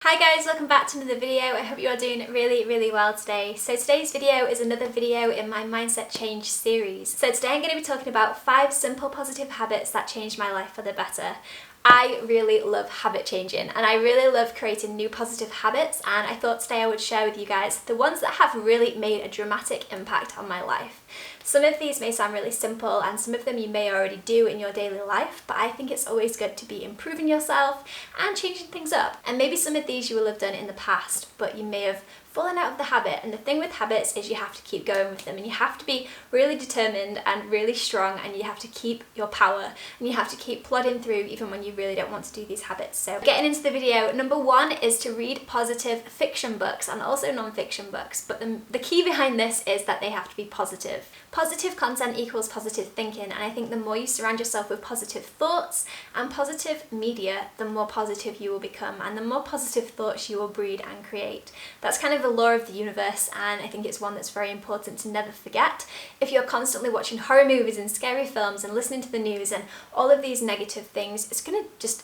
Hi guys, welcome back to another video. I hope you are doing really well today. So today's video is another video in my Mindset Change series. So today I'm going to be talking about 5 simple positive habits that changed my life for the better. I really love habit changing and I really love creating new positive habits, and I thought today I would share with you guys the ones that have really made a dramatic impact on my life. Some of these may sound really simple and some of them you may already do in your daily life, but I think it's always good to be improving yourself and changing things up. And maybe some of these you will have done in the past, but you may have fallen out of the habit. And the thing with habits is you have to keep going with them, and you have to be really determined and really strong, and you have to keep your power and you have to keep plodding through even when you really don't want to do these habits. So getting into the video, number 1 is to read positive fiction books and also non-fiction books, but the key behind this is that they have to be positive. Positive content equals positive thinking, and I think the more you surround yourself with positive thoughts and positive media, the more positive you will become and the more positive thoughts you will breed and create. That's kind of the law of the universe, and I think it's one that's very important to never forget. If you're constantly watching horror movies and scary films and listening to the news and all of these negative things, it's going to just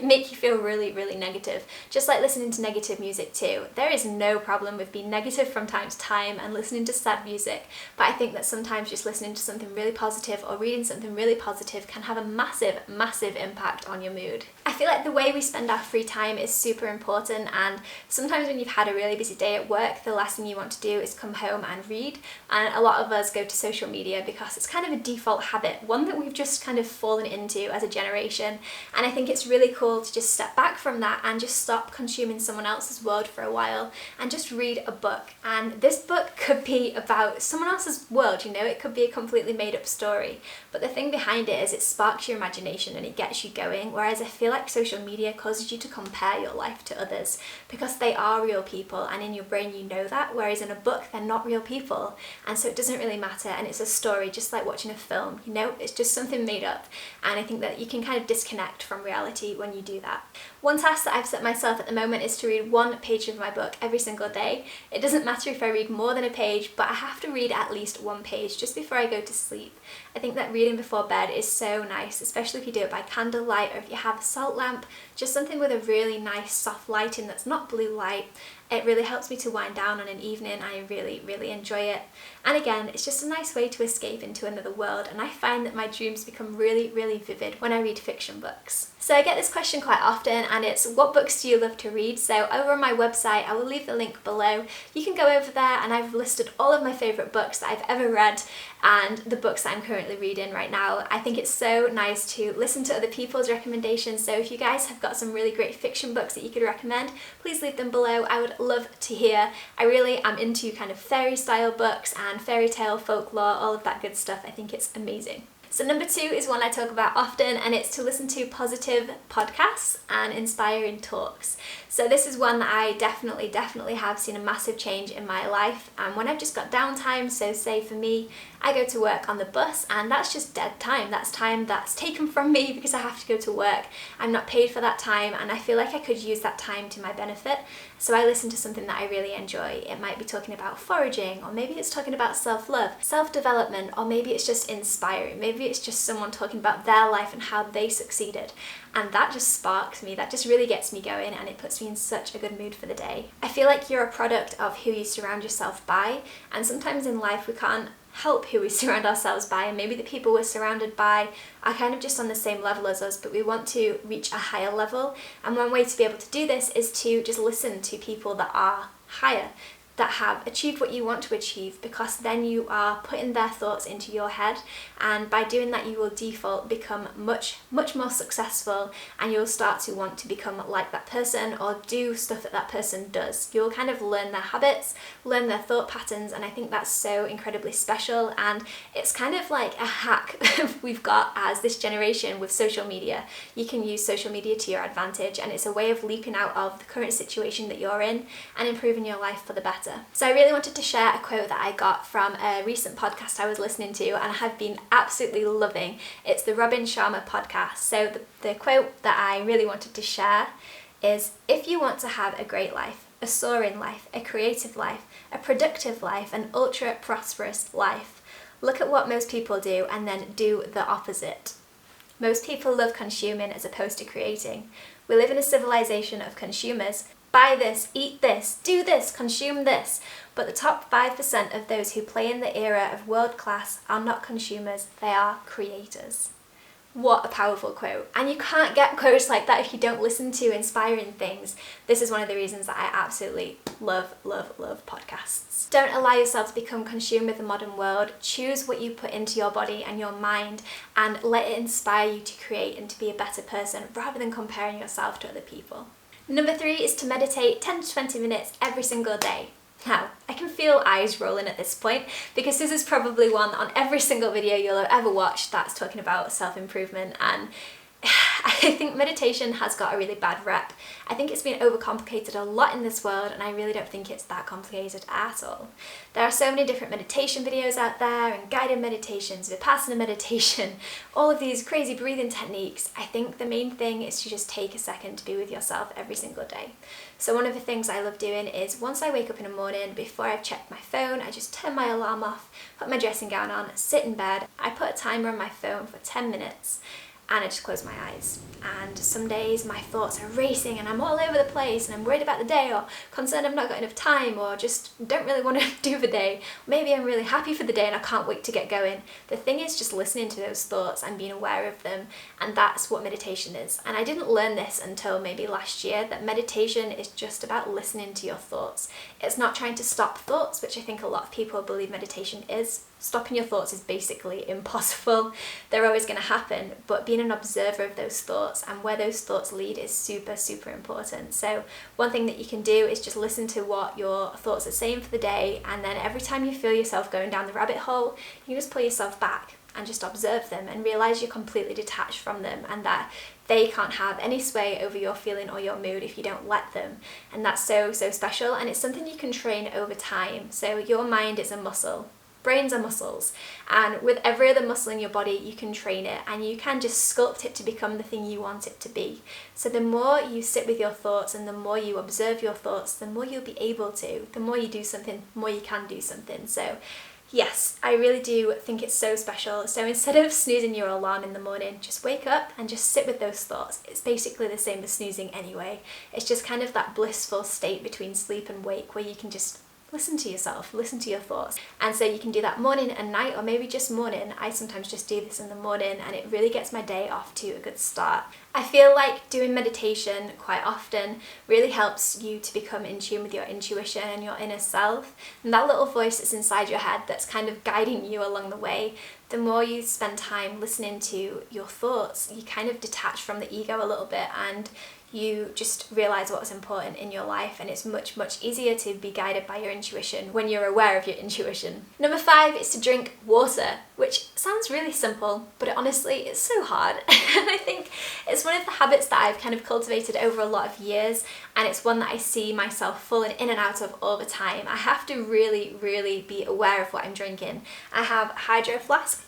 make you feel really negative. Just like listening to negative music too. There is no problem with being negative from time to time and listening to sad music, but I think that sometimes just listening to something really positive or reading something really positive can have a massive impact on your mood. I feel like the way we spend our free time is super important, and sometimes when you've had a really busy day at work, the last thing you want to do is come home and read, and a lot of us go to social media because it's kind of a default habit, one that we've just kind of fallen into as a generation, and I think it's really cool to just step back from that and just stop consuming someone else's world for a while and just read a book. And this book could be about someone else's world, it could be a completely made up story, but the thing behind it is it sparks your imagination and it gets you going, whereas I feel like social media causes you to compare your life to others because they are real people, and in your brain you know that, whereas in a book they're not real people, and so it doesn't really matter, and it's a story just like watching a film, it's just something made up, and I think that you can kind of disconnect from reality when you do that. One task that I've set myself at the moment is to read 1 page of my book every single day. It doesn't matter if I read more than a page, but I have to read at least 1 page just before I go to sleep. I think that reading before bed is so nice, especially if you do it by candlelight or if you have a salt lamp, just something with a really nice soft lighting that's not blue light. It really helps me to wind down on an evening. I really enjoy it. And again, it's just a nice way to escape into another world, and I find that my dreams become really vivid when I read fiction books. So I get this question quite often, and it's, what books do you love to read? So over on my website, I will leave the link below. You can go over there and I've listed all of my favourite books that I've ever read and the books that I'm currently reading right now. I think it's so nice to listen to other people's recommendations, so if you guys have got some really great fiction books that you could recommend, please leave them below. I would love to hear. I really am into kind of fairy style books and fairy tale folklore, all of that good stuff. I think it's amazing. So number 2 is one I talk about often, and it's to listen to positive podcasts and inspiring talks. So this is one that I definitely have seen a massive change in my life, and when I've just got downtime, so say for me, I go to work on the bus and that's just dead time. That's time that's taken from me because I have to go to work. I'm not paid for that time, and I feel like I could use that time to my benefit. So I listen to something that I really enjoy. It might be talking about foraging, or maybe it's talking about self-love, self-development, or maybe it's just inspiring. Maybe it's just someone talking about their life and how they succeeded. And that just sparks me, that just really gets me going, and it puts me in such a good mood for the day. I feel like you're a product of who you surround yourself by, and sometimes in life we can't help who we surround ourselves by, and maybe the people we're surrounded by are kind of just on the same level as us, but we want to reach a higher level, and one way to be able to do this is to just listen to people that are higher, that have achieved what you want to achieve, because then you are putting their thoughts into your head, and by doing that you will default become much more successful, and you'll start to want to become like that person or do stuff that that person does. You'll kind of learn their habits, learn their thought patterns, and I think that's so incredibly special, and it's kind of like a hack we've got as this generation with social media. You can use social media to your advantage, and it's a way of leaping out of the current situation that you're in and improving your life for the better. So I really wanted to share a quote that I got from a recent podcast I was listening to and I have been absolutely loving. It's the Robin Sharma podcast. So the quote that I really wanted to share is, if you want to have a great life, a soaring life, a creative life, a productive life, an ultra prosperous life, look at what most people do and then do the opposite. Most people love consuming as opposed to creating. We live in a civilization of consumers. buy this, eat this, do this, consume this. But the top 5% of those who play in the era of world class are not consumers, they are creators. What a powerful quote. And you can't get quotes like that if you don't listen to inspiring things. This is one of the reasons that I absolutely love podcasts. Don't allow yourself to become consumed with the modern world. Choose what you put into your body and your mind and let it inspire you to create and to be a better person rather than comparing yourself to other people. Number 3 is to meditate 10 to 20 minutes every single day. Now, I can feel eyes rolling at this point because this is probably one on every single video you'll have ever watched that's talking about self-improvement, and I think meditation has got a really bad rep. I think it's been overcomplicated a lot in this world, and I really don't think it's that complicated at all. There are so many different meditation videos out there, and guided meditations, Vipassana meditation, all of these crazy breathing techniques. I think the main thing is to just take a second to be with yourself every single day. So one of the things I love doing is once I wake up in the morning, before I've checked my phone, I just turn my alarm off, put my dressing gown on, sit in bed. I put a timer on my phone for 10 minutes. And I just close my eyes. And some days my thoughts are racing and I'm all over the place and I'm worried about the day, or concerned I've not got enough time, or just don't really want to do the day. Maybe I'm really happy for the day and I can't wait to get going. The thing is just listening to those thoughts and being aware of them, and that's what meditation is. And I didn't learn this until maybe last year, that meditation is just about listening to your thoughts. It's not trying to stop thoughts, which I think a lot of people believe meditation is. Stopping your thoughts is basically impossible. They're always going to happen, but being an observer of those thoughts and where those thoughts lead is super important. So one thing that you can do is just listen to what your thoughts are saying for the day, and then every time you feel yourself going down the rabbit hole, you just pull yourself back and just observe them and realize you're completely detached from them, and that they can't have any sway over your feeling or your mood if you don't let them. And that's so special, and it's something you can train over time. So your mind is a muscle. Brains are muscles, and with every other muscle in your body you can train it, and you can just sculpt it to become the thing you want it to be. So the more you sit with your thoughts and the more you observe your thoughts, the more you'll be able to. The more you do something, the more you can do something. So yes, I really do think it's so special. So instead of snoozing your alarm in the morning, just wake up and just sit with those thoughts. It's basically the same as snoozing anyway. It's just kind of that blissful state between sleep and wake where you can just listen to yourself, listen to your thoughts. And so you can do that morning and night, or maybe just morning. I sometimes just do this in the morning, and it really gets my day off to a good start. I feel like doing meditation quite often really helps you to become in tune with your intuition and your inner self, and that little voice that's inside your head that's kind of guiding you along the way. The more you spend time listening to your thoughts, you kind of detach from the ego a little bit, and you just realize what's important in your life, and it's much easier to be guided by your intuition when you're aware of your intuition. Number 5 is to drink water, which sounds really simple, but honestly it's so hard. And I think it's one of the habits that I've kind of cultivated over a lot of years, and it's one that I see myself falling in and out of all the time. I have to really be aware of what I'm drinking. I have a Hydro Flask,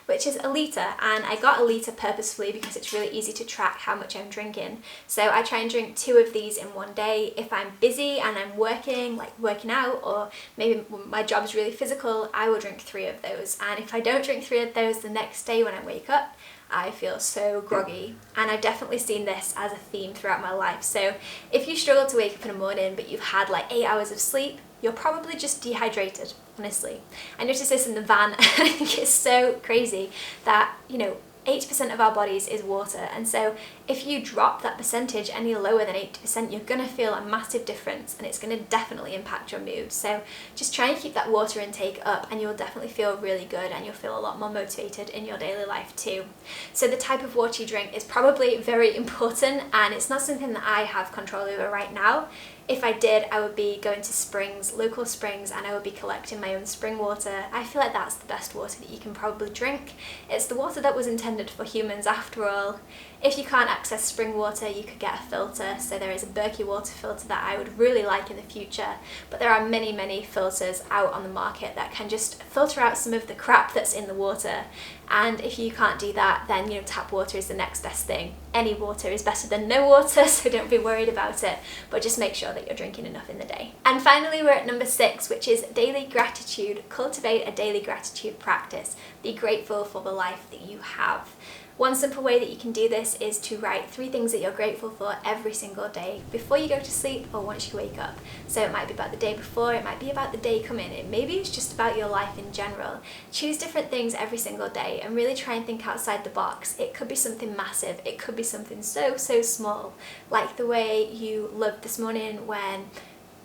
which is a litre, and I got a litre purposefully because it's really easy to track how much I'm drinking. So I try and drink 2 of these in one day. If I'm busy and I'm working, like working out, or maybe my job's really physical, I will drink 3 of those. And if I don't drink 3 of those the next day when I wake up, I feel so groggy. And I've definitely seen this as a theme throughout my life. So if you struggle to wake up in the morning but you've had like 8 hours of sleep, you're probably just dehydrated, honestly. I noticed this in the van, and I think it's so crazy that, 80% of our bodies is water, and so if you drop that percentage any lower than 80%, you're going to feel a massive difference, and it's going to definitely impact your mood. So just try and keep that water intake up, and you'll definitely feel really good, and you'll feel a lot more motivated in your daily life too. So the type of water you drink is probably very important, and it's not something that I have control over right now. If I did, I would be going to springs, local springs, and I would be collecting my own spring water. I feel like that's the best water that you can probably drink. It's the water that was intended for humans after all. If you can't access spring water, you could get a filter. So there is a Berkey water filter that I would really like in the future, but there are many filters out on the market that can just filter out some of the crap that's in the water. And if you can't do that, then tap water is the next best thing. Any water is better than no water, so don't be worried about it, but just make sure that you're drinking enough in the day. And finally, we're at number 6, which is daily gratitude. Cultivate a daily gratitude practice. Be grateful for the life that you have. One simple way that you can do this is to write 3 things that you're grateful for every single day before you go to sleep or once you wake up. So it might be about the day before, it might be about the day coming, maybe it's just about your life in general. Choose different things every single day and really try and think outside the box. It could be something massive, it could be something so small, like the way you loved this morning when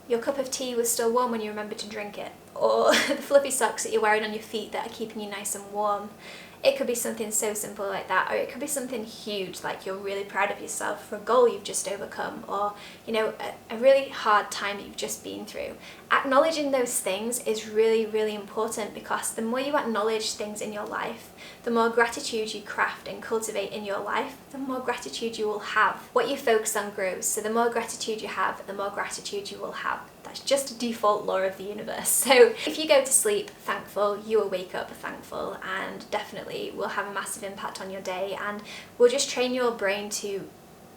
your cup of tea was still warm when you remembered to drink it, or the fluffy socks that you're wearing on your feet that are keeping you nice and warm. It could be something so simple like that, or it could be something huge, like you're really proud of yourself for a goal you've just overcome, or a really hard time that you've just been through. Acknowledging those things is really important, because the more you acknowledge things in your life, the more gratitude you craft and cultivate in your life, the more gratitude you will have. What you focus on grows, so the more gratitude you have, the more gratitude you will have. That's just a default law of the universe. So if you go to sleep thankful, you will wake up thankful, and definitely will have a massive impact on your day, and will just train your brain to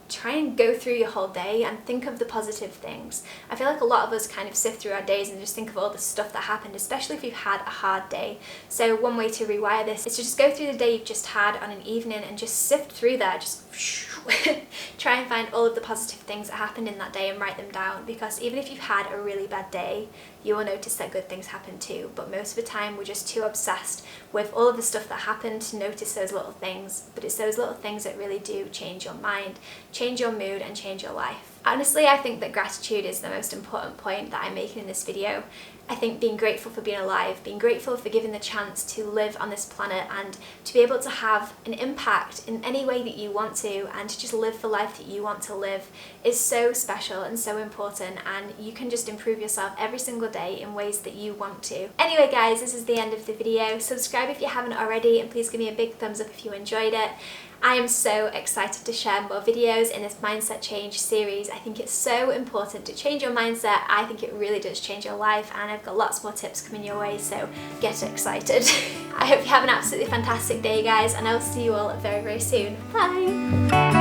try and go through your whole day and think of the positive things. I feel like a lot of us kind of sift through our days and just think of all the stuff that happened, especially if you've had a hard day. So one way to rewire this is to just go through the day you've just had on an evening and just sift through that, just try and find all of the positive things that happened in that day and write them down, because even if you've had a really bad day, you will notice that good things happen too. But most of the time we're just too obsessed with all of the stuff that happened to notice those little things. But it's those little things that really do change your mind, change your mood, and change your life. Honestly, I think that gratitude is the most important point that I'm making in this video. I think being grateful for being alive, being grateful for given the chance to live on this planet and to be able to have an impact in any way that you want to, and to just live the life that you want to live, is so special and so important, and you can just improve yourself every single day in ways that you want to. Anyway guys, this is the end of the video. Subscribe if you haven't already, and please give me a big thumbs up if you enjoyed it. I am so excited to share more videos in this mindset change series. I think it's so important to change your mindset. I think it really does change your life, and I've got lots more tips coming your way, so get excited. I hope you have an absolutely fantastic day guys, and I'll see you all very soon. Bye!